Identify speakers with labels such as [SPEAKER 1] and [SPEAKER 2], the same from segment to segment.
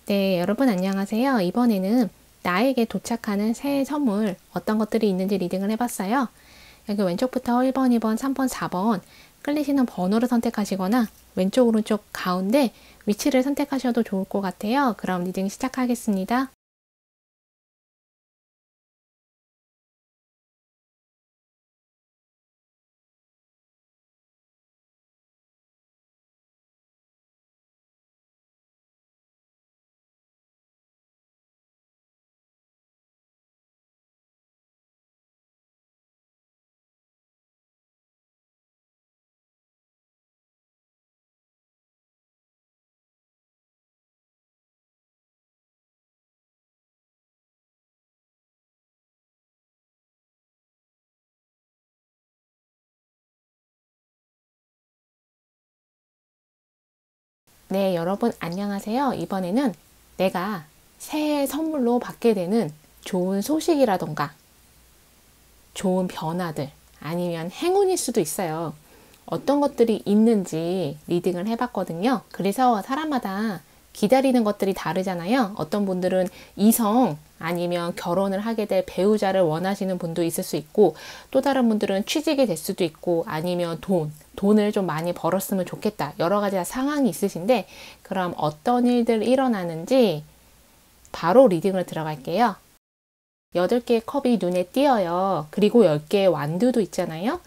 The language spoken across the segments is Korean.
[SPEAKER 1] 네, 여러분 안녕하세요. 이번에는 나에게 도착하는 새해 선물 어떤 것들이 있는지 리딩을 해봤어요. 여기 왼쪽부터 1번, 2번, 3번, 4번 끌리시는 번호를 선택하시거나 왼쪽, 오른쪽, 가운데 위치를 선택하셔도 좋을 것 같아요. 그럼 리딩 시작하겠습니다. 네, 여러분 안녕하세요. 이번에는 내가 새해 선물로 받게 되는 좋은 소식이라던가 좋은 변화들 아니면 행운일 수도 있어요. 어떤 것들이 있는지 리딩을 해봤거든요. 그래서 사람마다 기다리는 것들이 다르잖아요. 어떤 분들은 이성 아니면 결혼을 하게 될 배우자를 원하시는 분도 있을 수 있고, 또 다른 분들은 취직이 될 수도 있고, 아니면 돈을 좀 많이 벌었으면 좋겠다. 여러 가지 상황이 있으신데, 그럼 어떤 일들이 일어나는지 바로 리딩을 들어갈게요. 8개의 컵이 눈에 띄어요. 그리고 10개의 완두도 있잖아요.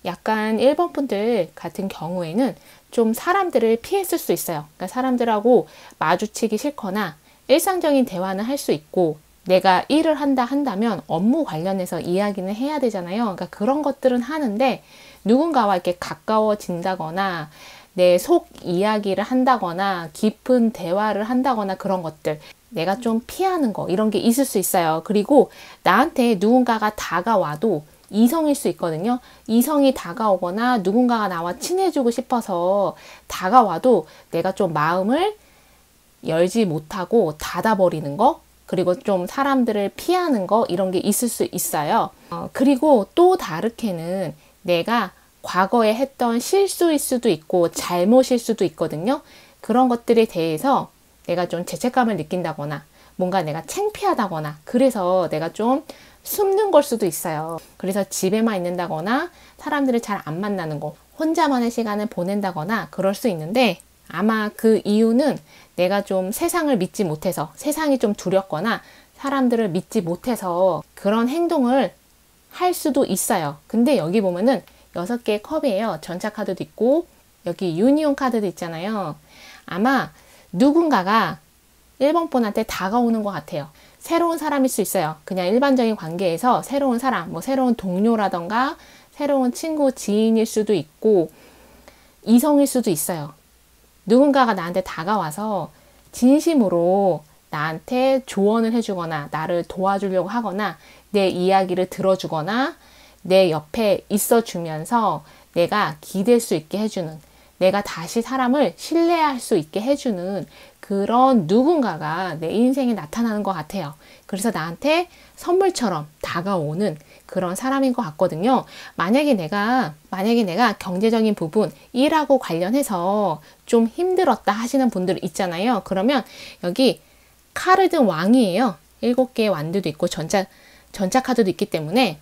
[SPEAKER 1] 약간 1번 분들 같은 경우에는 좀 사람들을 피했을 수 있어요. 그러니까 사람들하고 마주치기 싫거나 일상적인 대화는 할 수 있고, 내가 일을 한다면 업무 관련해서 이야기는 해야 되잖아요. 그러니까 그런 것들은 하는데 누군가와 이렇게 가까워진다거나 내 속 이야기를 한다거나 깊은 대화를 한다거나 그런 것들 내가 좀 피하는 거 이런 게 있을 수 있어요. 그리고 나한테 누군가가 다가와도 이성일 수 있거든요. 이성이 다가오거나 누군가가 나와 친해지고 싶어서 다가와도 내가 좀 마음을 열지 못하고 닫아버리는 거, 그리고 좀 사람들을 피하는 거 이런 게 있을 수 있어요. 그리고 또 다르게는 내가 과거에 했던 실수일 수도 있고 잘못일 수도 있거든요. 그런 것들에 대해서 내가 좀 죄책감을 느낀다거나 뭔가 내가 창피하다거나 그래서 내가 좀 숨는 걸 수도 있어요. 그래서 집에만 있는다거나 사람들을 잘 안 만나는 거, 혼자만의 시간을 보낸다거나 그럴 수 있는데, 아마 그 이유는 내가 좀 세상을 믿지 못해서, 세상이 좀 두렵거나 사람들을 믿지 못해서 그런 행동을 할 수도 있어요. 근데 여기 보면은 6개의 컵이에요. 전차 카드도 있고 여기 유니온 카드도 있잖아요. 아마 누군가가 1번 분한테 다가오는 것 같아요. 새로운 사람일 수 있어요. 그냥 일반적인 관계에서 새로운 사람, 뭐 새로운 동료라던가 새로운 친구, 지인일 수도 있고 이성일 수도 있어요. 누군가가 나한테 다가와서 진심으로 나한테 조언을 해주거나 나를 도와주려고 하거나 내 이야기를 들어주거나 내 옆에 있어주면서 내가 기댈 수 있게 해주는, 내가 다시 사람을 신뢰할 수 있게 해주는 그런 누군가가 내 인생에 나타나는 것 같아요. 그래서 나한테 선물처럼 다가오는 그런 사람인 것 같거든요. 만약에 내가 경제적인 부분, 일하고 관련해서 좀 힘들었다 하시는 분들 있잖아요. 그러면 여기 카드 왕이에요. 7개의 완두도 있고 전차 카드도 있기 때문에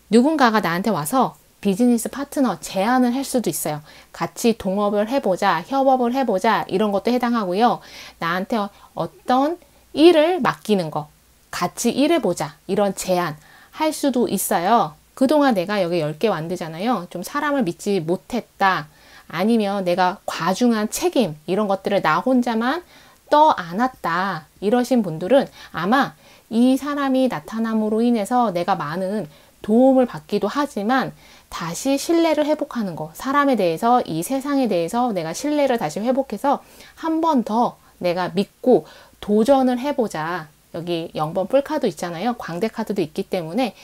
[SPEAKER 1] 누군가가 나한테 와서 비즈니스 파트너 제안을 할 수도 있어요. 같이 동업을 해보자, 협업을 해보자 이런 것도 해당하고요. 나한테 어떤 일을 맡기는 거, 같이 일해보자 이런 제안 할 수도 있어요. 그동안 내가 여기 10개 완두잖아요. 좀 사람을 믿지 못했다. 아니면 내가 과중한 책임 이런 것들을 나 혼자만 떠안았다. 이러신 분들은 아마 이 사람이 나타남으로 인해서 내가 많은 도움을 받기도 하지만 다시 신뢰를 회복하는 거, 사람에 대해서, 이 세상에 대해서 내가 신뢰를 다시 회복해서 한 번 더 내가 믿고 도전을 해보자. 여기 0번 풀카드 있잖아요. 광대 카드도 있기 때문에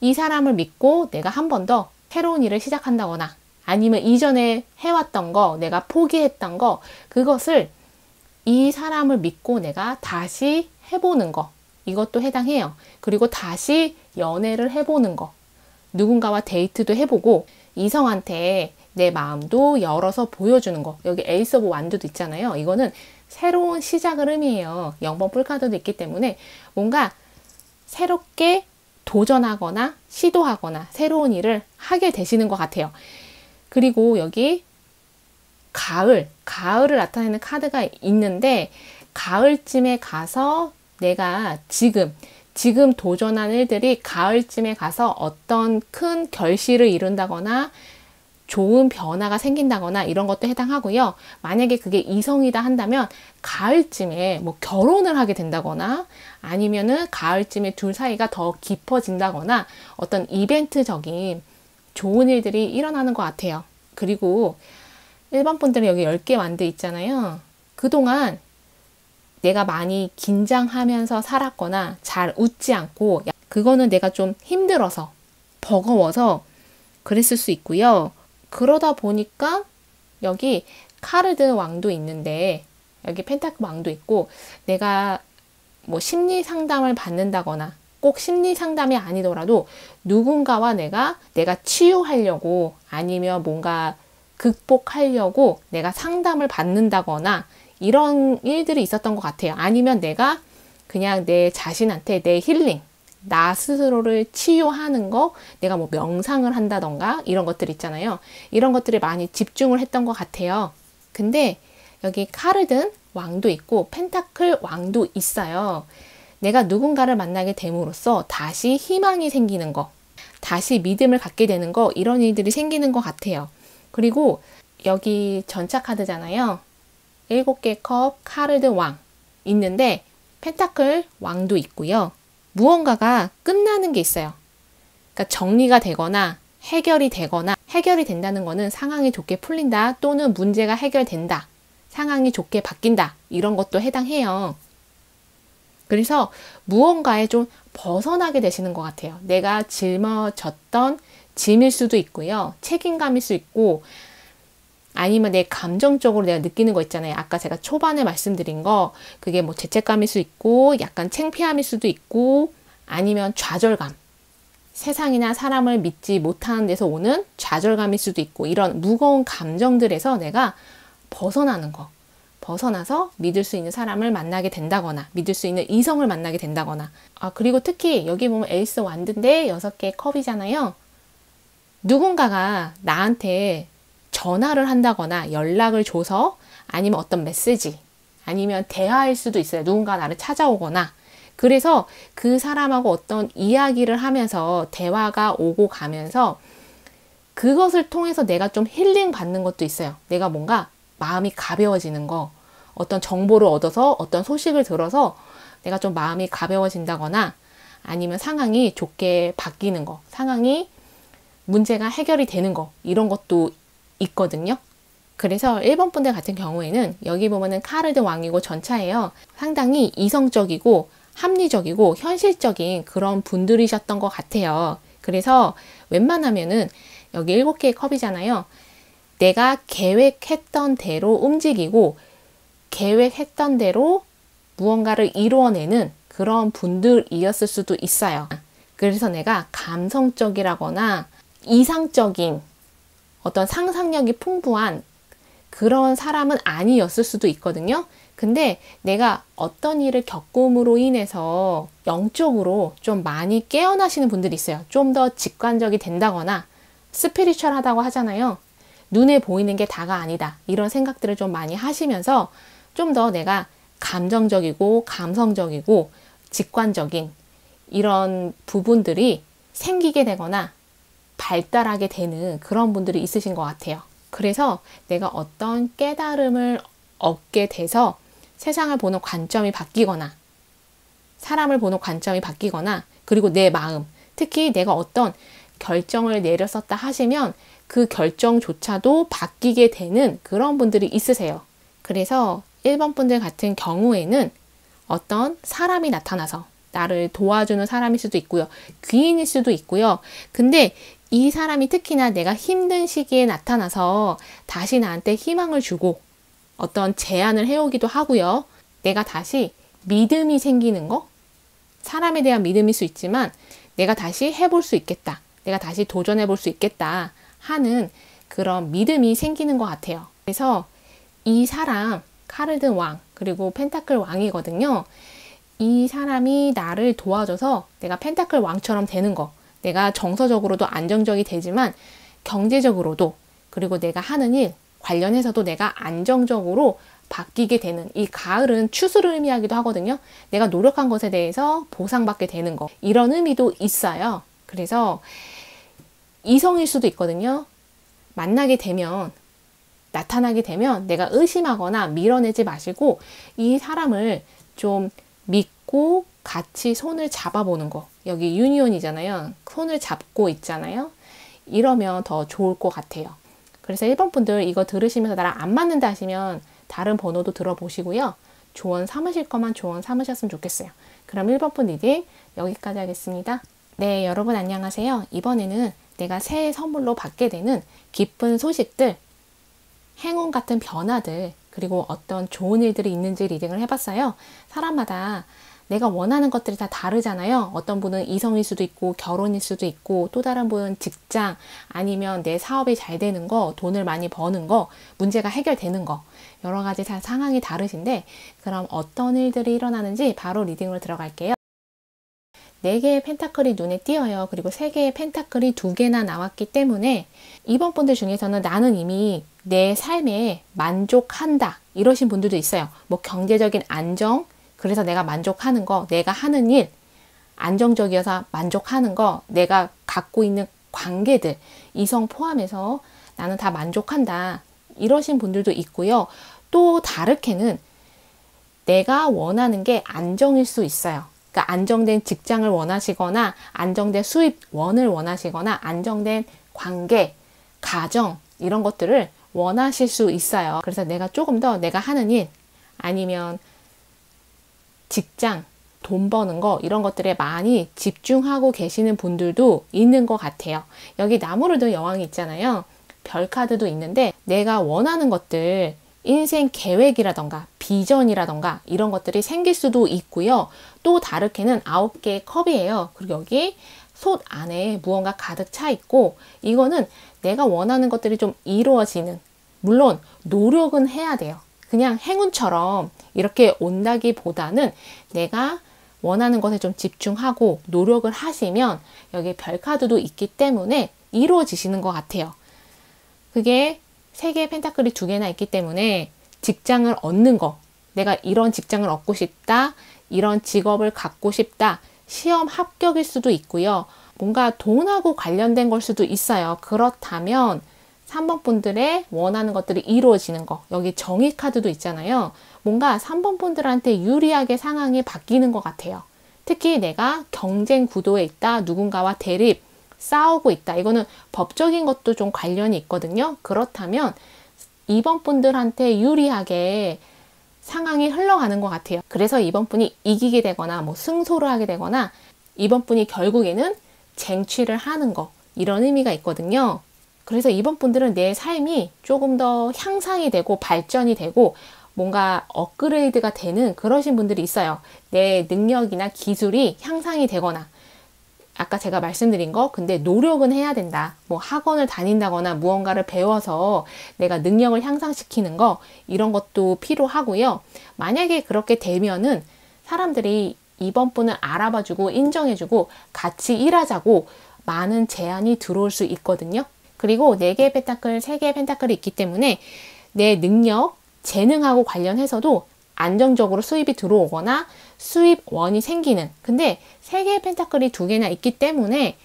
[SPEAKER 1] 이 사람을 믿고 내가 한 번 더 새로운 일을 시작한다거나 아니면 이전에 해왔던 거, 내가 포기했던 거, 그것을 이 사람을 믿고 내가 다시 해보는 거, 이것도 해당해요. 그리고 다시 연애를 해보는 거, 누군가와 데이트도 해보고 이성한테 내 마음도 열어서 보여주는 거. 여기 에이스 오브 완두도 있잖아요. 이거는 새로운 시작을 의미해요. 0번 풀카드도 있기 때문에 뭔가 새롭게 도전하거나 시도하거나 새로운 일을 하게 되시는 것 같아요. 그리고 여기 가을을 나타내는 카드가 있는데 가을쯤에 가서 내가 지금 도전한 일들이 가을쯤에 가서 어떤 큰 결실을 이룬다거나 좋은 변화가 생긴다거나 이런 것도 해당하고요. 만약에 그게 이성이다 한다면 가을쯤에 뭐 결혼을 하게 된다거나 아니면은 가을쯤에 둘 사이가 더 깊어진다거나 어떤 이벤트적인 좋은 일들이 일어나는 것 같아요. 그리고 1번 분들은 여기 10개 완드 있잖아요. 그동안 내가 많이 긴장하면서 살았거나 잘 웃지 않고 그거는 내가 좀 힘들어서 버거워서 그랬을 수 있고요. 그러다 보니까 여기 카르드 왕도 있는데 여기 펜타클 왕도 있고 내가 뭐 심리 상담을 받는다거나 꼭 심리 상담이 아니더라도 누군가와 내가 치유하려고 아니면 뭔가 극복하려고 내가 상담을 받는다거나 이런 일들이 있었던 것 같아요. 아니면 내가 그냥 내 자신한테 내 힐링, 나 스스로를 치유하는 거, 내가 뭐 명상을 한다던가 이런 것들 있잖아요. 이런 것들에 많이 집중을 했던 것 같아요. 근데 여기 카르든 왕도 있고 펜타클 왕도 있어요. 내가 누군가를 만나게 됨으로써 다시 희망이 생기는 거, 다시 믿음을 갖게 되는 거, 이런 일들이 생기는 것 같아요. 그리고 여기 전차 카드잖아요. 7개 컵, 카르드 왕 있는데 펜타클 왕도 있고요. 무언가가 끝나는 게 있어요. 그러니까 정리가 되거나 해결이 된다는 거는 상황이 좋게 풀린다 또는 문제가 해결된다. 상황이 좋게 바뀐다. 이런 것도 해당해요. 그래서 무언가에 좀 벗어나게 되시는 것 같아요. 내가 짊어졌던 짐일 수도 있고요. 책임감일 수 있고 아니면 내 감정적으로 내가 느끼는 거 있잖아요. 아까 제가 초반에 말씀드린 거 그게 뭐 죄책감일 수 있고 약간 창피함일 수도 있고 아니면 좌절감. 세상이나 사람을 믿지 못하는 데서 오는 좌절감일 수도 있고 이런 무거운 감정들에서 내가 벗어나는 거. 벗어나서 믿을 수 있는 사람을 만나게 된다거나 믿을 수 있는 이성을 만나게 된다거나 그리고 특히 여기 보면 에이스 완드인데 6개 컵이잖아요. 누군가가 나한테 전화를 한다거나 연락을 줘서 아니면 어떤 메시지 아니면 대화일 수도 있어요. 누군가 나를 찾아오거나 그래서 그 사람하고 어떤 이야기를 하면서 대화가 오고 가면서 그것을 통해서 내가 좀 힐링 받는 것도 있어요. 내가 뭔가 마음이 가벼워지는 거 어떤 정보를 얻어서 어떤 소식을 들어서 내가 좀 마음이 가벼워진다거나 아니면 상황이 좋게 바뀌는 거 상황이 문제가 해결이 되는 거 이런 것도 있거든요. 그래서 1번 분들 같은 경우에는 여기 보면은 카르드 왕이고 전차예요. 상당히 이성적이고 합리적이고 현실적인 그런 분들이셨던 것 같아요. 그래서 웬만하면은 여기 7개의 컵이잖아요. 내가 계획했던 대로 움직이고 계획했던 대로 무언가를 이루어내는 그런 분들이었을 수도 있어요. 그래서 내가 감성적이라거나 이상적인 어떤 상상력이 풍부한 그런 사람은 아니었을 수도 있거든요. 근데 내가 어떤 일을 겪음으로 인해서 영적으로 좀 많이 깨어나시는 분들이 있어요. 좀 더 직관적이 된다거나 스피리추얼하다고 하잖아요. 눈에 보이는 게 다가 아니다. 이런 생각들을 좀 많이 하시면서 좀 더 내가 감정적이고 감성적이고 직관적인 이런 부분들이 생기게 되거나 발달하게 되는 그런 분들이 있으신 것 같아요. 그래서 내가 어떤 깨달음을 얻게 돼서 세상을 보는 관점이 바뀌거나 사람을 보는 관점이 바뀌거나 그리고 내 마음 특히 내가 어떤 결정을 내렸었다 하시면 그 결정조차도 바뀌게 되는 그런 분들이 있으세요. 그래서 1번 분들 같은 경우에는 어떤 사람이 나타나서 나를 도와주는 사람일 수도 있고요. 귀인일 수도 있고요. 근데 이 사람이 특히나 내가 힘든 시기에 나타나서 다시 나한테 희망을 주고 어떤 제안을 해오기도 하고요. 내가 다시 믿음이 생기는 거? 사람에 대한 믿음일 수 있지만 내가 다시 해볼 수 있겠다. 내가 다시 도전해볼 수 있겠다 하는 그런 믿음이 생기는 것 같아요. 그래서 이 사람 칼을 든 왕, 그리고 펜타클 왕이거든요. 이 사람이 나를 도와줘서 내가 펜타클 왕처럼 되는 거. 내가 정서적으로도 안정적이 되지만 경제적으로도, 그리고 내가 하는 일 관련해서도 내가 안정적으로 바뀌게 되는, 이 가을은 추수를 의미하기도 하거든요. 내가 노력한 것에 대해서 보상받게 되는 거. 이런 의미도 있어요. 그래서 이성일 수도 있거든요. 만나게 되면, 나타나게 되면 내가 의심하거나 밀어내지 마시고 이 사람을 좀 믿고 같이 손을 잡아보는 거. 여기 유니온이잖아요. 손을 잡고 있잖아요. 이러면 더 좋을 것 같아요. 그래서 1번 분들 이거 들으시면서 나랑 안 맞는다 하시면 다른 번호도 들어보시고요. 조언 삼으실 것만 조언 삼으셨으면 좋겠어요. 그럼 1번 분 리딩 여기까지 하겠습니다. 네, 여러분 안녕하세요. 이번에는 내가 새해 선물로 받게 되는 기쁜 소식들, 행운 같은 변화들, 그리고 어떤 좋은 일들이 있는지 리딩을 해봤어요. 사람마다 내가 원하는 것들이 다 다르잖아요. 어떤 분은 이성일 수도 있고 결혼일 수도 있고, 또 다른 분은 직장, 아니면 내 사업이 잘 되는 거, 돈을 많이 버는 거, 문제가 해결되는 거, 여러 가지 상황이 다르신데, 그럼 어떤 일들이 일어나는지 바로 리딩으로 들어갈게요. 4개의 펜타클이 눈에 띄어요. 그리고 3개의 펜타클이 2개나 나왔기 때문에 이번 분들 중에서는 나는 이미 내 삶에 만족한다 이러신 분들도 있어요. 뭐 경제적인 안정, 그래서 내가 만족하는 거, 내가 하는 일 안정적이어서 만족하는 거, 내가 갖고 있는 관계들, 이성 포함해서 나는 다 만족한다 이러신 분들도 있고요. 또 다르게는 내가 원하는 게 안정일 수 있어요. 그러니까 안정된 직장을 원하시거나 안정된 수입원을 원하시거나 안정된 관계, 가정 이런 것들을 원하실 수 있어요. 그래서 내가 조금 더 내가 하는 일 아니면 직장, 돈 버는 거 이런 것들에 많이 집중하고 계시는 분들도 있는 것 같아요. 여기 나무를 든 여왕이 있잖아요. 별 카드도 있는데 내가 원하는 것들, 인생 계획이라던가 비전이라던가 이런 것들이 생길 수도 있고요. 또 다르게는 9개의 컵이에요. 그리고 여기 솥 안에 무언가 가득 차 있고, 이거는 내가 원하는 것들이 좀 이루어지는, 물론 노력은 해야 돼요. 그냥 행운처럼 이렇게 온다기보다는 내가 원하는 것에 좀 집중하고 노력을 하시면 여기 별 카드도 있기 때문에 이루어지시는 것 같아요. 그게 3개의 펜타클이 2개나 있기 때문에 직장을 얻는 거, 내가 이런 직장을 얻고 싶다, 이런 직업을 갖고 싶다, 시험 합격일 수도 있고요. 뭔가 돈하고 관련된 걸 수도 있어요. 그렇다면 3번 분들의 원하는 것들이 이루어지는 거, 여기 정의 카드도 있잖아요. 뭔가 3번 분들한테 유리하게 상황이 바뀌는 것 같아요. 특히 내가 경쟁 구도에 있다, 누군가와 대립, 싸우고 있다. 이거는 법적인 것도 좀 관련이 있거든요. 그렇다면 2번 분들한테 유리하게 상황이 흘러가는 것 같아요. 그래서 2번 분이 이기게 되거나 뭐 승소를 하게 되거나 2번 분이 결국에는 쟁취를 하는 거, 이런 의미가 있거든요. 그래서 2번 분들은 내 삶이 조금 더 향상이 되고 발전이 되고 뭔가 업그레이드가 되는 그러신 분들이 있어요. 내 능력이나 기술이 향상이 되거나, 아까 제가 말씀드린 거, 근데 노력은 해야 된다. 뭐 학원을 다닌다거나 무언가를 배워서 내가 능력을 향상시키는 거, 이런 것도 필요하고요. 만약에 그렇게 되면은 사람들이 이번 분을 알아봐주고 인정해주고 같이 일하자고 많은 제안이 들어올 수 있거든요. 그리고 4개의 펜타클, 3개의 펜타클이 있기 때문에 내 능력, 재능하고 관련해서도 안정적으로 수입이 들어오거나 수입원이 생기는, 근데 3개의 펜타클이 2개나 있기 때문에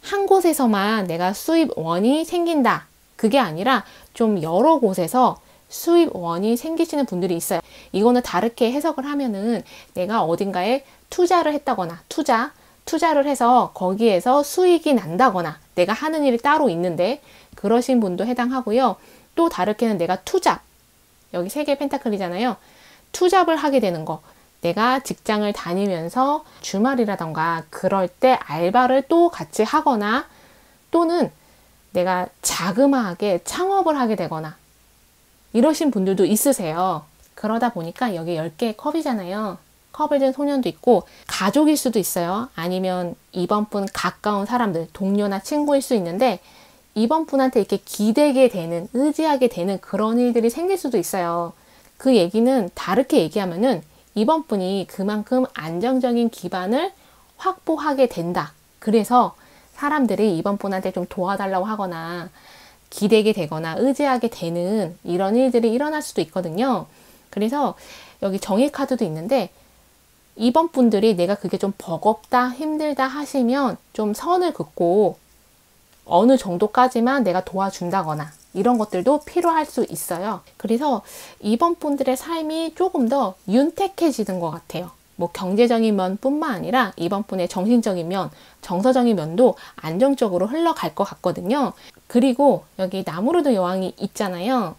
[SPEAKER 1] 한 곳에서만 내가 수입원이 생긴다, 그게 아니라 좀 여러 곳에서 수입원이 생기시는 분들이 있어요. 이거는 다르게 해석을 하면은 내가 어딘가에 투자를 했다거나 투자를 해서 거기에서 수익이 난다거나, 내가 하는 일이 따로 있는데 그러신 분도 해당하고요. 또 다르게는 내가 투잡, 여기 3개의 펜타클이잖아요. 투잡을 하게 되는 거, 내가 직장을 다니면서 주말이라던가 그럴 때 알바를 또 같이 하거나, 또는 내가 자그마하게 창업을 하게 되거나 이러신 분들도 있으세요. 그러다 보니까 여기 10개의 컵이잖아요. 컵을 든 소년도 있고 가족일 수도 있어요. 아니면 이번 분 가까운 사람들, 동료나 친구일 수 있는데 이번 분한테 이렇게 기대게 되는, 의지하게 되는 그런 일들이 생길 수도 있어요. 그 얘기는 다르게 얘기하면은 이번 분이 그만큼 안정적인 기반을 확보하게 된다. 그래서 사람들이 이번 분한테 좀 도와달라고 하거나 기대게 되거나 의지하게 되는 이런 일들이 일어날 수도 있거든요. 그래서 여기 정의 카드도 있는데 이번 분들이 내가 그게 좀 버겁다, 힘들다 하시면 좀 선을 긋고 어느 정도까지만 내가 도와준다거나 이런 것들도 필요할 수 있어요. 그래서 이번 분들의 삶이 조금 더 윤택해지는 것 같아요. 뭐 경제적인 면뿐만 아니라 이번 분의 정신적인 면, 정서적인 면도 안정적으로 흘러갈 것 같거든요. 그리고 여기 나무르드 여왕이 있잖아요.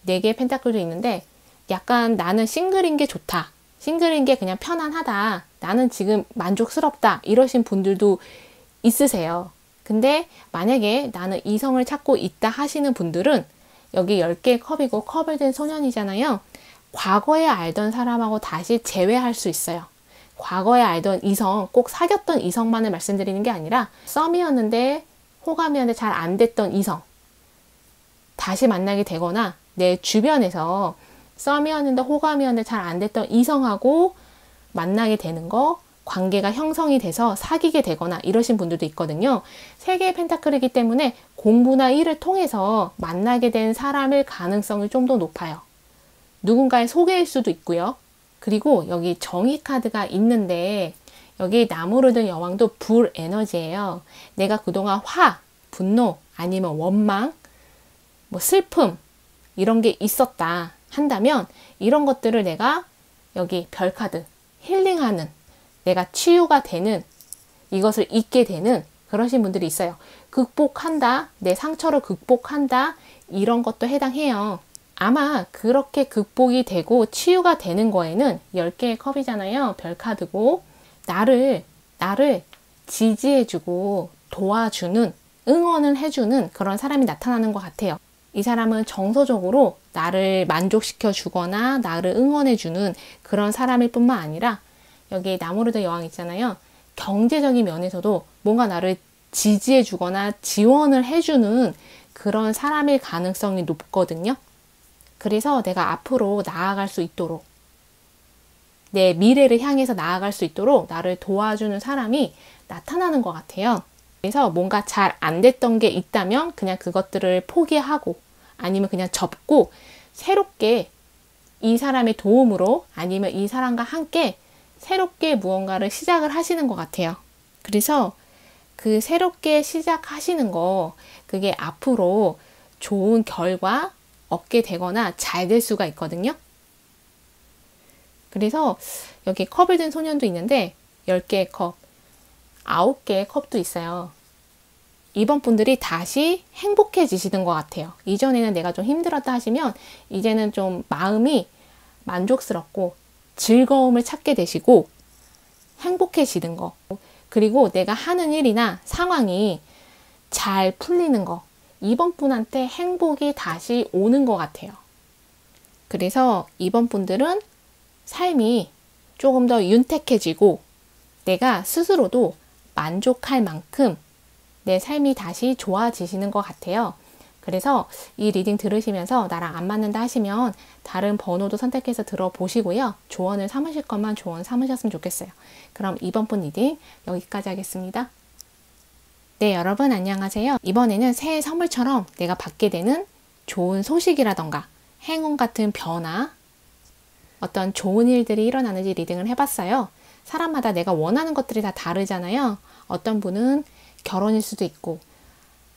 [SPEAKER 1] 4개의 펜타클도 있는데 약간 나는 싱글인 게 좋다. 싱글인 게 그냥 편안하다. 나는 지금 만족스럽다. 이러신 분들도 있으세요. 근데 만약에 나는 이성을 찾고 있다 하시는 분들은 여기 10개의 컵이고 컵을 든 소년이잖아요. 과거에 알던 사람하고 다시 재회할 수 있어요. 과거에 알던 이성, 꼭 사귀었던 이성만을 말씀드리는 게 아니라 썸이었는데 호감이었는데 잘 안 됐던 이성 다시 만나게 되거나 내 주변에서 썸이었는데 호감이었는데 잘 안 됐던 이성하고 만나게 되는 거, 관계가 형성이 돼서 사귀게 되거나 이러신 분들도 있거든요. 3개의 펜타클이기 때문에 공부나 일을 통해서 만나게 된 사람일 가능성이 좀 더 높아요. 누군가의 소개일 수도 있고요. 그리고 여기 정의 카드가 있는데 여기 나무르드 여왕도 불 에너지예요. 내가 그동안 화, 분노, 아니면 원망, 뭐 슬픔 이런 게 있었다 한다면 이런 것들을 내가 여기 별 카드 힐링하는 내가 치유가 되는 이것을 잊게 되는 그러신 분들이 있어요. 극복한다, 내 상처를 극복한다 이런 것도 해당해요. 아마 그렇게 극복이 되고 치유가 되는 거에는 10개의 컵이잖아요. 별 카드고 나를 지지해주고 도와주는 응원을 해주는 그런 사람이 나타나는 것 같아요. 이 사람은 정서적으로 나를 만족시켜 주거나 나를 응원해 주는 그런 사람일 뿐만 아니라 여기 나무르드 여왕 있잖아요. 경제적인 면에서도 뭔가 나를 지지해 주거나 지원을 해주는 그런 사람일 가능성이 높거든요. 그래서 내가 앞으로 나아갈 수 있도록 내 미래를 향해서 나아갈 수 있도록 나를 도와주는 사람이 나타나는 것 같아요. 그래서 뭔가 잘 안 됐던 게 있다면 그냥 그것들을 포기하고 아니면 그냥 접고 새롭게 이 사람의 도움으로 아니면 이 사람과 함께 새롭게 무언가를 시작을 하시는 것 같아요. 그래서 그 새롭게 시작하시는 거 그게 앞으로 좋은 결과 얻게 되거나 잘 될 수가 있거든요. 그래서 여기 컵을 든 소년도 있는데 10개의 컵, 9개의 컵도 있어요. 이번 분들이 다시 행복해지시는 것 같아요. 이전에는 내가 좀 힘들었다 하시면 이제는 좀 마음이 만족스럽고 즐거움을 찾게 되시고 행복해지는 거. 그리고 내가 하는 일이나 상황이 잘 풀리는 거. 이번 분한테 행복이 다시 오는 것 같아요. 그래서 이번 분들은 삶이 조금 더 윤택해지고 내가 스스로도 만족할 만큼 내 삶이 다시 좋아지시는 것 같아요. 그래서 이 리딩 들으시면서 나랑 안 맞는다 하시면 다른 번호도 선택해서 들어보시고요. 조언을 삼으실 것만 조언 삼으셨으면 좋겠어요. 그럼 이번 분 리딩 여기까지 하겠습니다. 네, 여러분 안녕하세요. 이번에는 새해 선물처럼 내가 받게 되는 좋은 소식이라던가 행운 같은 변화, 어떤 좋은 일들이 일어나는지 리딩을 해봤어요. 사람마다 내가 원하는 것들이 다 다르잖아요. 어떤 분은 결혼일 수도 있고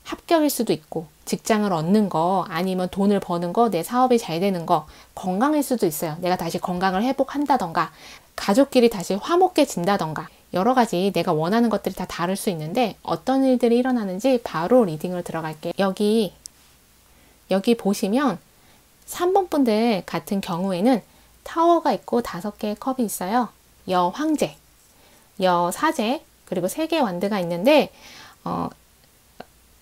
[SPEAKER 1] 합격일 수도 있고 직장을 얻는 거 아니면 돈을 버는 거, 내 사업이 잘 되는 거, 건강일 수도 있어요. 내가 다시 건강을 회복한다던가 가족끼리 다시 화목해진다던가 여러 가지 내가 원하는 것들이 다 다를 수 있는데 어떤 일들이 일어나는지 바로 리딩을 들어갈게요. 여기 보시면 3번 분들 같은 경우에는 타워가 있고 5개의 컵이 있어요. 여황제, 여사제, 그리고 3개의 완드가 있는데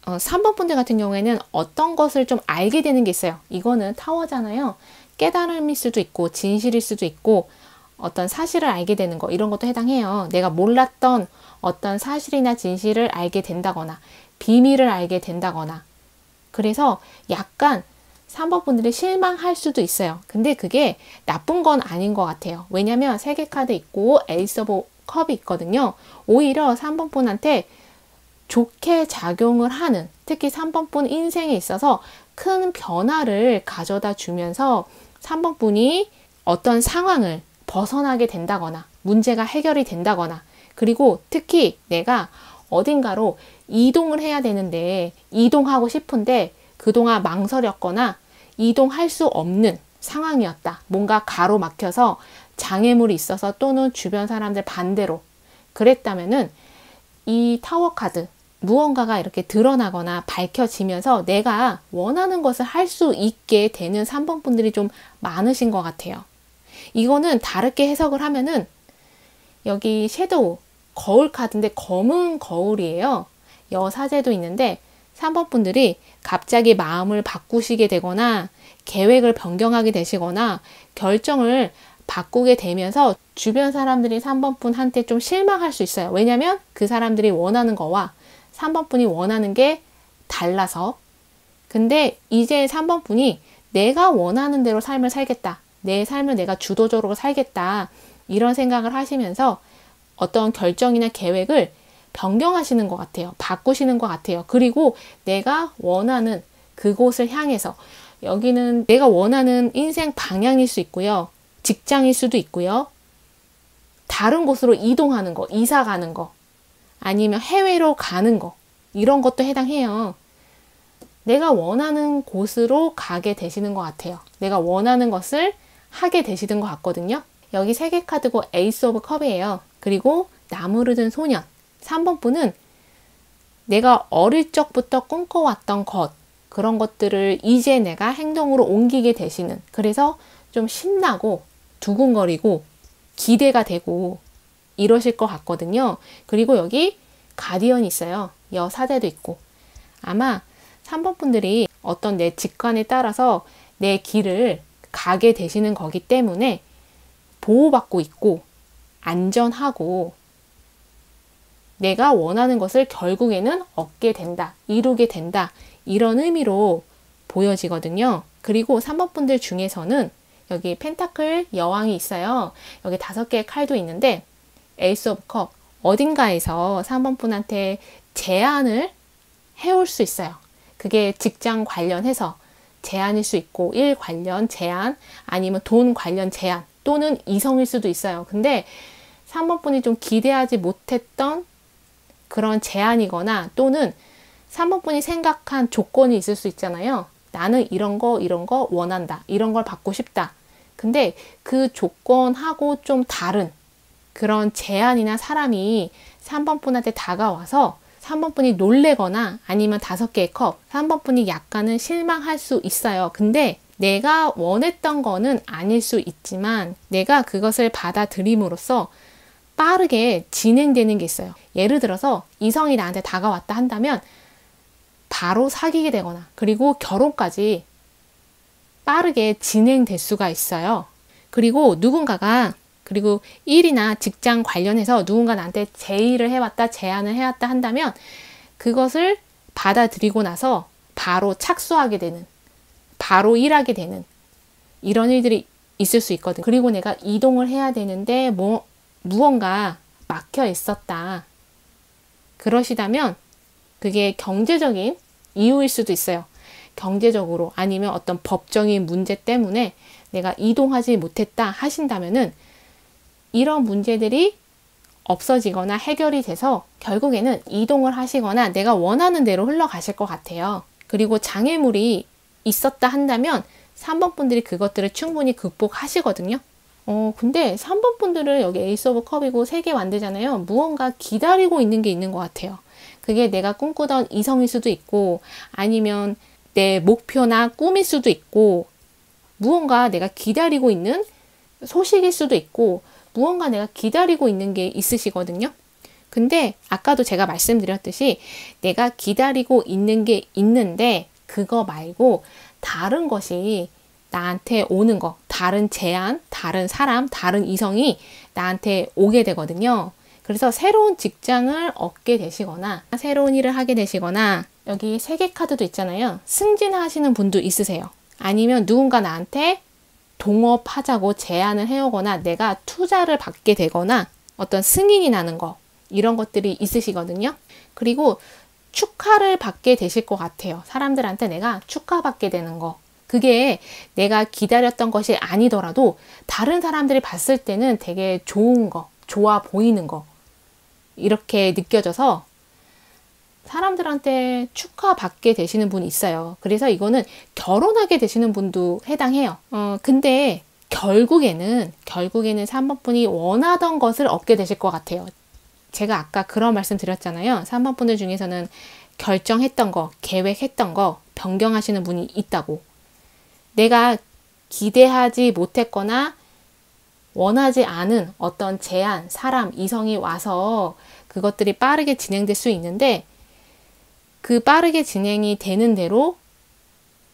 [SPEAKER 1] 3번 분들 같은 경우에는 어떤 것을 좀 알게 되는 게 있어요. 이거는 타워잖아요. 깨달음일 수도 있고 진실일 수도 있고 어떤 사실을 알게 되는 거 이런 것도 해당해요. 내가 몰랐던 어떤 사실이나 진실을 알게 된다거나 비밀을 알게 된다거나 그래서 약간 3번 분들이 실망할 수도 있어요. 근데 그게 나쁜 건 아닌 것 같아요. 왜냐면 3개 카드 있고 에이스 오브 컵이 있거든요. 오히려 3번 분한테 좋게 작용을 하는, 특히 3번 분 인생에 있어서 큰 변화를 가져다 주면서 3번 분이 어떤 상황을 벗어나게 된다거나 문제가 해결이 된다거나, 그리고 특히 내가 어딘가로 이동을 해야 되는데 이동하고 싶은데 그동안 망설였거나 이동할 수 없는 상황이었다. 뭔가 가로막혀서 장애물이 있어서 또는 주변 사람들 반대로 그랬다면은 이 타워 카드, 무언가가 이렇게 드러나거나 밝혀지면서 내가 원하는 것을 할 수 있게 되는 3번 분들이 좀 많으신 것 같아요. 이거는 다르게 해석을 하면은 여기 섀도우, 거울 카드인데 검은 거울이에요. 여사제도 있는데 3번 분들이 갑자기 마음을 바꾸시게 되거나 계획을 변경하게 되시거나 결정을 바꾸게 되면서 주변 사람들이 3번 분한테 좀 실망할 수 있어요. 왜냐면 그 사람들이 원하는 거와 3번 분이 원하는 게 달라서. 근데 이제 3번 분이 내가 원하는 대로 삶을 살겠다. 내 삶을 내가 주도적으로 살겠다. 이런 생각을 하시면서 어떤 결정이나 계획을 변경하시는 것 같아요. 바꾸시는 것 같아요. 그리고 내가 원하는 그곳을 향해서, 여기는 내가 원하는 인생 방향일 수 있고요. 직장일 수도 있고요. 다른 곳으로 이동하는 거, 이사 가는 거, 아니면 해외로 가는 거, 이런 것도 해당해요. 내가 원하는 곳으로 가게 되시는 것 같아요. 내가 원하는 것을 하게 되시는 것 같거든요. 여기 3개 카드고 에이스 오브 컵이에요. 그리고 나무를 든 소년. 3번 분은 내가 어릴 적부터 꿈꿔왔던 것, 그런 것들을 이제 내가 행동으로 옮기게 되시는, 그래서 좀 신나고 두근거리고 기대가 되고 이러실 것 같거든요. 그리고 여기 가디언이 있어요. 여사제도 있고. 아마 3번 분들이 어떤 내 직관에 따라서 내 길을 가게 되시는 거기 때문에 보호받고 있고 안전하고 내가 원하는 것을 결국에는 얻게 된다, 이루게 된다, 이런 의미로 보여지거든요. 그리고 3번 분들 중에서는 여기 펜타클 여왕이 있어요. 여기 5개의 칼도 있는데 에이스 오브 컵, 어딘가에서 3번 분한테 제안을 해올 수 있어요. 그게 직장 관련해서 제안일 수 있고, 일 관련 제안, 아니면 돈 관련 제안, 또는 이성일 수도 있어요. 근데 3번 분이 좀 기대하지 못했던 그런 제안이거나, 또는 3번 분이 생각한 조건이 있을 수 있잖아요. 나는 이런 거 원한다. 이런 걸 받고 싶다. 근데 그 조건하고 좀 다른 그런 제안이나 사람이 3번 분한테 다가와서 3번 분이 놀래거나, 아니면 5개의 컵, 3번 분이 약간은 실망할 수 있어요. 근데 내가 원했던 거는 아닐 수 있지만 내가 그것을 받아들임으로써 빠르게 진행되는 게 있어요. 예를 들어서 이성이 나한테 다가왔다 한다면 바로 사귀게 되거나, 그리고 결혼까지 빠르게 진행될 수가 있어요. 그리고 누군가가, 그리고 일이나 직장 관련해서 누군가 나한테 제의를 해왔다, 제안을 해왔다 한다면 그것을 받아들이고 나서 바로 착수하게 되는, 바로 일하게 되는 이런 일들이 있을 수 있거든요. 그리고 내가 이동을 해야 되는데 무언가 막혀 있었다. 그러시다면 그게 경제적인 이유일 수도 있어요. 경제적으로, 아니면 어떤 법적인 문제 때문에 내가 이동하지 못했다 하신다면은 이런 문제들이 없어지거나 해결이 돼서 결국에는 이동을 하시거나 내가 원하는 대로 흘러가실 것 같아요. 그리고 장애물이 있었다 한다면 3번 분들이 그것들을 충분히 극복하시거든요. 근데 3번 분들은 여기 에이스 오브 컵이고 3개 완대잖아요. 무언가 기다리고 있는 게 있는 것 같아요. 그게 내가 꿈꾸던 이성일 수도 있고, 아니면 내 목표나 꿈일 수도 있고, 무언가 내가 기다리고 있는 소식일 수도 있고, 무언가 내가 기다리고 있는 게 있으시거든요. 근데 아까도 제가 말씀드렸듯이 내가 기다리고 있는 게 있는데 그거 말고 다른 것이 나한테 오는 거, 다른 제안, 다른 사람, 다른 이성이 나한테 오게 되거든요. 그래서 새로운 직장을 얻게 되시거나 새로운 일을 하게 되시거나, 여기 3개 카드도 있잖아요. 승진하시는 분도 있으세요. 아니면 누군가 나한테 동업하자고 제안을 해오거나 내가 투자를 받게 되거나 어떤 승인이 나는 거, 이런 것들이 있으시거든요. 그리고 축하를 받게 되실 것 같아요. 사람들한테 내가 축하받게 되는 거. 그게 내가 기다렸던 것이 아니더라도 다른 사람들이 봤을 때는 되게 좋은 거, 좋아 보이는 거, 이렇게 느껴져서 사람들한테 축하받게 되시는 분이 있어요. 그래서 이거는 결혼하게 되시는 분도 해당해요. 근데 결국에는 3번 분이 원하던 것을 얻게 되실 것 같아요. 제가 아까 그런 말씀 드렸잖아요. 3번 분들 중에서는 결정했던 거, 계획했던 거 변경하시는 분이 있다고. 내가 기대하지 못했거나 원하지 않은 어떤 제안, 사람, 이성이 와서 그것들이 빠르게 진행될 수 있는데, 그 빠르게 진행이 되는 대로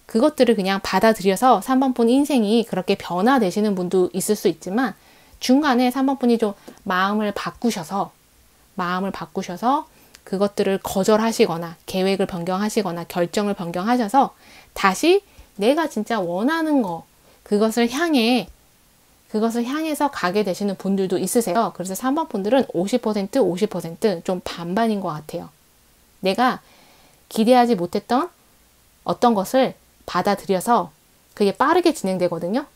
[SPEAKER 1] 그것들을 그냥 받아들여서 3번 분 인생이 그렇게 변화되시는 분도 있을 수 있지만, 중간에 3번 분이 좀 마음을 바꾸셔서 그것들을 거절하시거나 계획을 변경하시거나 결정을 변경하셔서 다시 내가 진짜 원하는 거, 그것을 향해서 가게 되시는 분들도 있으세요. 그래서 3번 분들은 50%좀 반반인 것 같아요. 내가 기대하지 못했던 어떤 것을 받아들여서 그게 빠르게 진행되거든요.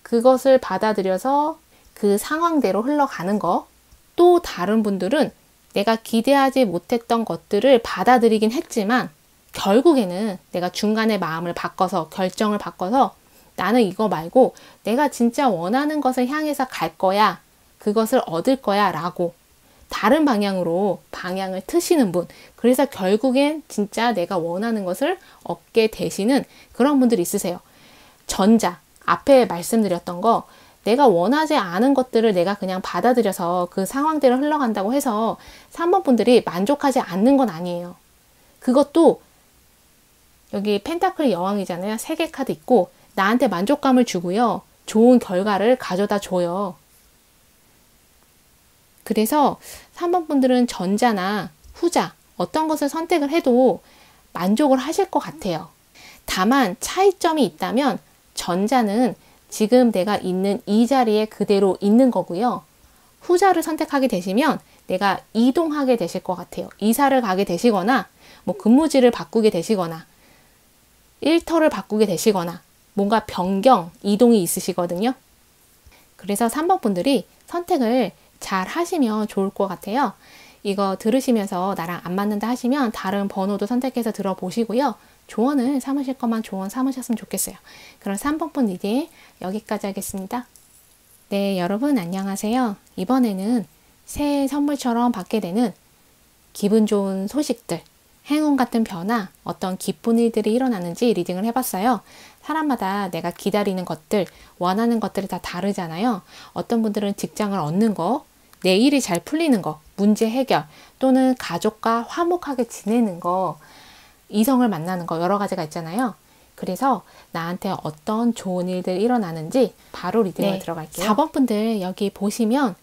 [SPEAKER 1] 그것을 받아들여서 그 상황대로 흘러가는 거. 또 다른 분들은 내가 기대하지 못했던 것들을 받아들이긴 했지만 결국에는 내가 중간에 마음을 바꿔서, 결정을 바꿔서 나는 이거 말고 내가 진짜 원하는 것을 향해서 갈 거야, 그것을 얻을 거야 라고 다른 방향으로 방향을 트시는 분. 그래서 결국엔 진짜 내가 원하는 것을 얻게 되시는 그런 분들이 있으세요. 전자, 앞에 말씀드렸던 거, 내가 원하지 않은 것들을 내가 그냥 받아들여서 그 상황대로 흘러간다고 해서 3번 분들이 만족하지 않는 건 아니에요. 그것도 여기 펜타클 여왕이잖아요. 3개 카드 있고 나한테 만족감을 주고요. 좋은 결과를 가져다 줘요. 그래서 3번 분들은 전자나 후자 어떤 것을 선택을 해도 만족을 하실 것 같아요. 다만 차이점이 있다면 전자는 지금 내가 있는 이 자리에 그대로 있는 거고요. 후자를 선택하게 되시면 내가 이동하게 되실 것 같아요. 이사를 가게 되시거나 뭐 근무지를 바꾸게 되시거나 일터를 바꾸게 되시거나 뭔가 변경, 이동이 있으시거든요. 그래서 3번 분들이 선택을 잘 하시면 좋을 것 같아요. 이거 들으시면서 나랑 안 맞는다 하시면 다른 번호도 선택해서 들어보시고요. 조언을 삼으실 것만 조언 삼으셨으면 좋겠어요. 그럼 3번 분 리딩 여기까지 하겠습니다. 네, 여러분 안녕하세요. 이번에는 새해 선물처럼 받게 되는 기분 좋은 소식들, 행운 같은 변화, 어떤 기쁜 일들이 일어나는지 리딩을 해봤어요. 사람마다 내가 기다리는 것들, 원하는 것들이 다 다르잖아요. 어떤 분들은 직장을 얻는 거, 내 일이 잘 풀리는 거, 문제 해결, 또는 가족과 화목하게 지내는 거, 이성을 만나는 거, 여러 가지가 있잖아요. 그래서 나한테 어떤 좋은 일들이 일어나는지 바로 리딩을 들어갈게요. 4번 분들 여기 보시면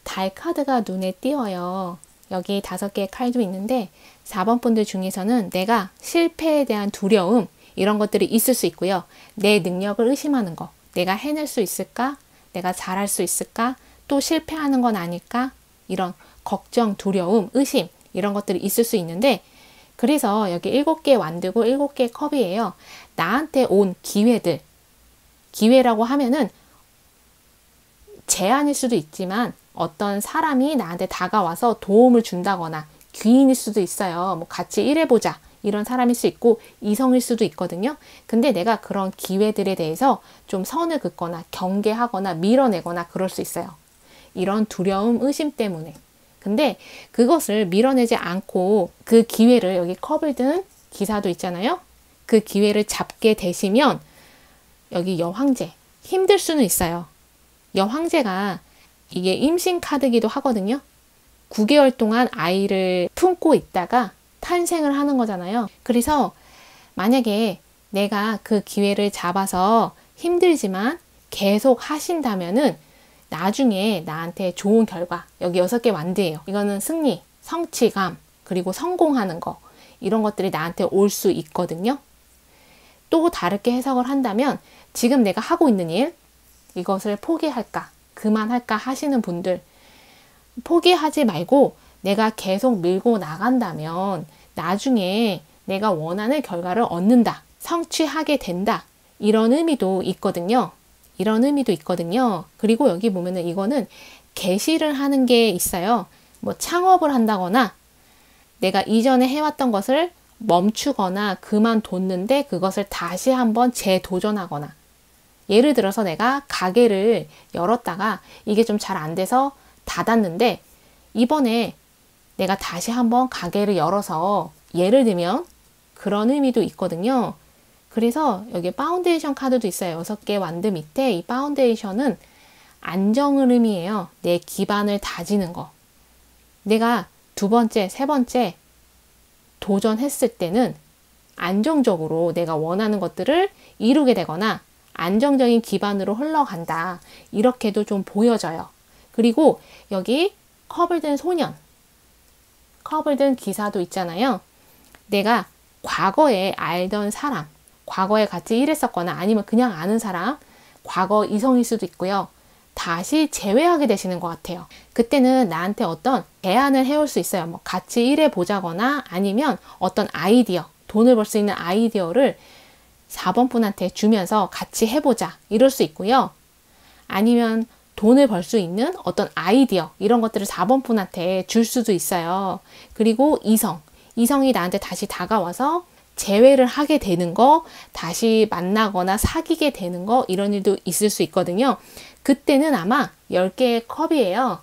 [SPEAKER 1] 달 카드가 눈에 띄어요. 여기 5개의 칼도 있는데 4번 분들 중에서는 내가 실패에 대한 두려움, 이런 것들이 있을 수 있고요. 내 능력을 의심하는 거, 내가 해낼 수 있을까? 내가 잘할 수 있을까? 또 실패하는 건 아닐까? 이런 걱정, 두려움, 의심, 이런 것들이 있을 수 있는데, 그래서 여기 7개 완드고 7개의 컵이에요. 나한테 온 기회들, 기회라고 하면은 제안일 수도 있지만 어떤 사람이 나한테 다가와서 도움을 준다거나 귀인일 수도 있어요. 뭐 같이 일해보자, 이런 사람일 수 있고 이성일 수도 있거든요. 근데 내가 그런 기회들에 대해서 좀 선을 긋거나 경계하거나 밀어내거나 그럴 수 있어요. 이런 두려움, 의심 때문에. 근데 그것을 밀어내지 않고 그 기회를, 여기 컵을 든 기사도 있잖아요. 그 기회를 잡게 되시면 여기 여황제, 힘들 수는 있어요. 여황제가 이게 임신 카드기도 하거든요. 9개월 동안 아이를 품고 있다가 탄생을 하는 거잖아요. 그래서 만약에 내가 그 기회를 잡아서 힘들지만 계속 하신다면은 나중에 나한테 좋은 결과, 여기 6개 완드예요. 이거는 승리, 성취감, 그리고 성공하는 거, 이런 것들이 나한테 올 수 있거든요. 또 다르게 해석을 한다면 지금 내가 하고 있는 일, 이것을 포기할까, 그만할까 하시는 분들, 포기하지 말고 내가 계속 밀고 나간다면 나중에 내가 원하는 결과를 얻는다, 성취하게 된다, 이런 의미도 있거든요. 이런 의미도 있거든요. 그리고 여기 보면은 이거는 개시를 하는 게 있어요. 뭐 창업을 한다거나 내가 이전에 해왔던 것을 멈추거나 그만뒀는데 그것을 다시 한번 재도전하거나, 예를 들어서 내가 가게를 열었다가 이게 좀 잘 안 돼서 닫았는데 이번에 내가 다시 한번 가게를 열어서, 예를 들면 그런 의미도 있거든요. 그래서 여기 파운데이션 카드도 있어요. 6개 완드 밑에 이 파운데이션은 안정을 의미해요. 내 기반을 다지는 거. 내가 두 번째, 세 번째 도전했을 때는 안정적으로 내가 원하는 것들을 이루게 되거나 안정적인 기반으로 흘러간다. 이렇게도 좀 보여져요. 그리고 여기 컵을 든 소년, 컵을 든 기사도 있잖아요. 내가 과거에 알던 사람, 과거에 같이 일했었거나 아니면 그냥 아는 사람, 과거 이성일 수도 있고요. 다시 재회하게 되시는 것 같아요. 그때는 나한테 어떤 제안을 해올 수 있어요. 뭐 같이 일해보자거나 아니면 어떤 아이디어, 돈을 벌 수 있는 아이디어를 4번 분한테 주면서 같이 해보자, 이럴 수 있고요. 아니면 돈을 벌 수 있는 어떤 아이디어, 이런 것들을 4번 분한테 줄 수도 있어요. 그리고 이성이 나한테 다시 다가와서 재회를 하게 되는 거, 다시 만나거나 사귀게 되는 거, 이런 일도 있을 수 있거든요. 그때는 아마 10개의 컵이에요.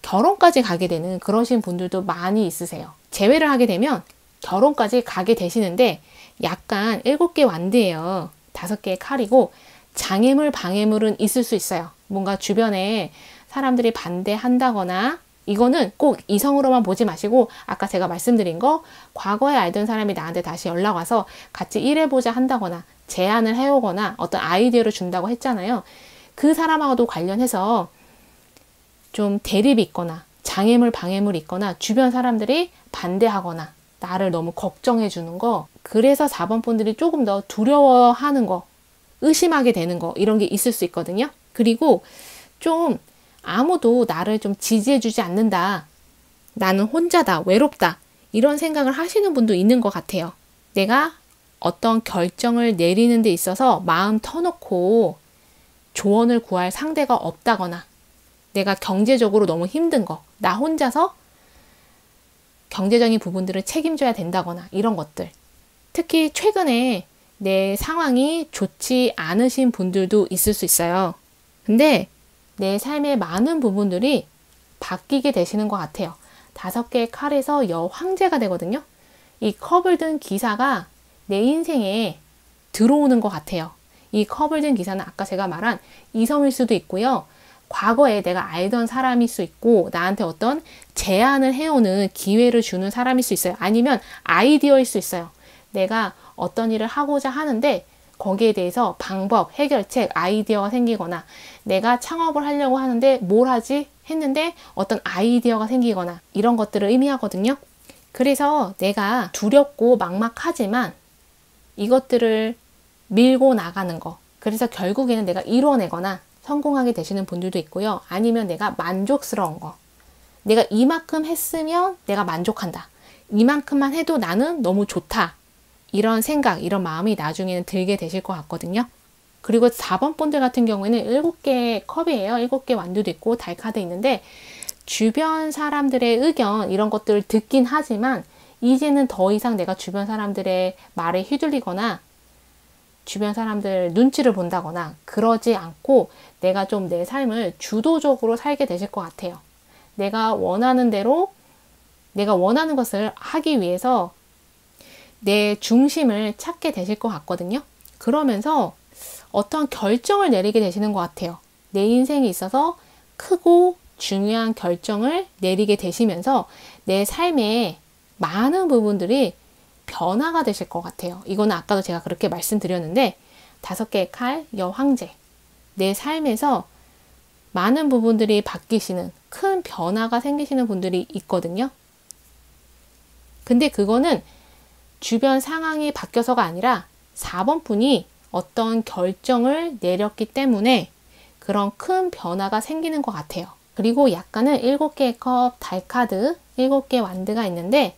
[SPEAKER 1] 결혼까지 가게 되는 그러신 분들도 많이 있으세요. 재회를 하게 되면 결혼까지 가게 되시는데 약간 7개 완드예요. 5개의 칼이고 장애물, 방해물은 있을 수 있어요. 뭔가 주변에 사람들이 반대한다거나, 이거는 꼭 이성으로만 보지 마시고 아까 제가 말씀드린 거, 과거에 알던 사람이 나한테 다시 연락 와서 같이 일해보자 한다거나 제안을 해오거나 어떤 아이디어를 준다고 했잖아요. 그 사람하고도 관련해서 좀 대립이 있거나 장애물, 방해물이 있거나 주변 사람들이 반대하거나 나를 너무 걱정해 주는 거, 그래서 4번 분들이 조금 더 두려워하는 거, 의심하게 되는 거, 이런 게 있을 수 있거든요. 그리고 좀 아무도 나를 좀 지지해 주지 않는다, 나는 혼자다, 외롭다, 이런 생각을 하시는 분도 있는 것 같아요. 내가 어떤 결정을 내리는 데 있어서 마음 터놓고 조언을 구할 상대가 없다거나, 내가 경제적으로 너무 힘든 거, 나 혼자서 경제적인 부분들을 책임져야 된다거나, 이런 것들. 특히 최근에 내 상황이 좋지 않으신 분들도 있을 수 있어요. 근데 내 삶의 많은 부분들이 바뀌게 되시는 것 같아요. 5개의 칼에서 여황제가 되거든요. 이 컵을 든 기사가 내 인생에 들어오는 것 같아요. 이 컵을 든 기사는 아까 제가 말한 이성일 수도 있고요. 과거에 내가 알던 사람일 수 있고 나한테 어떤 제안을 해오는 기회를 주는 사람일 수 있어요. 아니면 아이디어일 수 있어요. 내가 어떤 일을 하고자 하는데 거기에 대해서 방법, 해결책, 아이디어가 생기거나, 내가 창업을 하려고 하는데 뭘 하지 했는데 어떤 아이디어가 생기거나, 이런 것들을 의미하거든요. 그래서 내가 두렵고 막막하지만 이것들을 밀고 나가는 거, 그래서 결국에는 내가 이뤄내거나 성공하게 되시는 분들도 있고요. 아니면 내가 만족스러운 거, 내가 이만큼 했으면 내가 만족한다, 이만큼만 해도 나는 너무 좋다, 이런 생각, 이런 마음이 나중에는 들게 되실 것 같거든요. 그리고 4번 분들 같은 경우에는 7개의 컵이에요. 7개 완두도 있고 달카드 있는데, 주변 사람들의 의견, 이런 것들을 듣긴 하지만 이제는 더 이상 내가 주변 사람들의 말에 휘둘리거나 주변 사람들 눈치를 본다거나 그러지 않고 내가 좀 내 삶을 주도적으로 살게 되실 것 같아요. 내가 원하는 대로, 내가 원하는 것을 하기 위해서 내 중심을 찾게 되실 것 같거든요. 그러면서 어떤 결정을 내리게 되시는 것 같아요. 내 인생에 있어서 크고 중요한 결정을 내리게 되시면서 내 삶의 많은 부분들이 변화가 되실 것 같아요. 이거는 아까도 제가 그렇게 말씀드렸는데, 5개의 칼, 여황제. 내 삶에서 많은 부분들이 바뀌시는, 큰 변화가 생기시는 분들이 있거든요. 근데 그거는 주변 상황이 바뀌어서가 아니라 4번 분이 어떤 결정을 내렸기 때문에 그런 큰 변화가 생기는 것 같아요. 그리고 약간은 7개의 컵, 달카드, 7개 완드가 있는데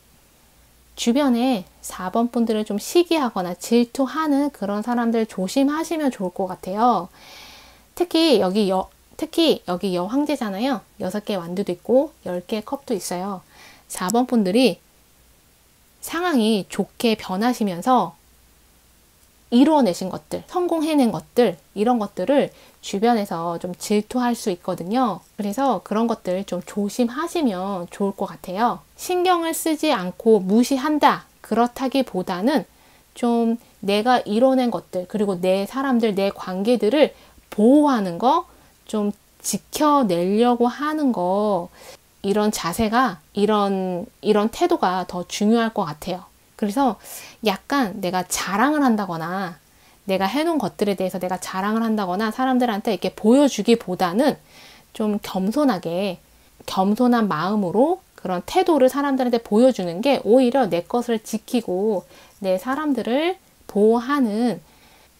[SPEAKER 1] 주변에 4번 분들을 좀 시기하거나 질투하는 그런 사람들 조심하시면 좋을 것 같아요. 특히 여기 여황제잖아요. 6개 완두도 있고 10개의 컵도 있어요. 4번 분들이 상황이 좋게 변하시면서 이루어내신 것들, 성공해낸 것들, 이런 것들을 주변에서 좀 질투할 수 있거든요. 그래서 그런 것들 좀 조심하시면 좋을 것 같아요. 신경을 쓰지 않고 무시한다. 그렇다기보다는 좀 내가 이뤄낸 것들, 그리고 내 사람들, 내 관계들을 보호하는 거, 좀 지켜내려고 하는 거, 이런 자세가, 이런 태도가 더 중요할 것 같아요. 그래서 약간 내가 자랑을 한다거나 내가 해놓은 것들에 대해서 내가 자랑을 한다거나 사람들한테 이렇게 보여주기보다는 좀 겸손한 마음으로 그런 태도를 사람들한테 보여주는 게 오히려 내 것을 지키고 내 사람들을 보호하는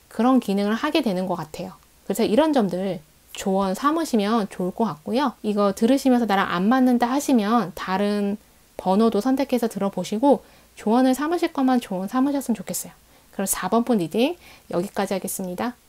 [SPEAKER 1] 그런 기능을 하게 되는 것 같아요. 그래서 이런 점들 조언 삼으시면 좋을 것 같고요. 이거 들으시면서 나랑 안 맞는다 하시면 다른 번호도 선택해서 들어보시고 조언을 삼으실 것만 조언 삼으셨으면 좋겠어요. 그럼 4번 분 리딩 여기까지 하겠습니다.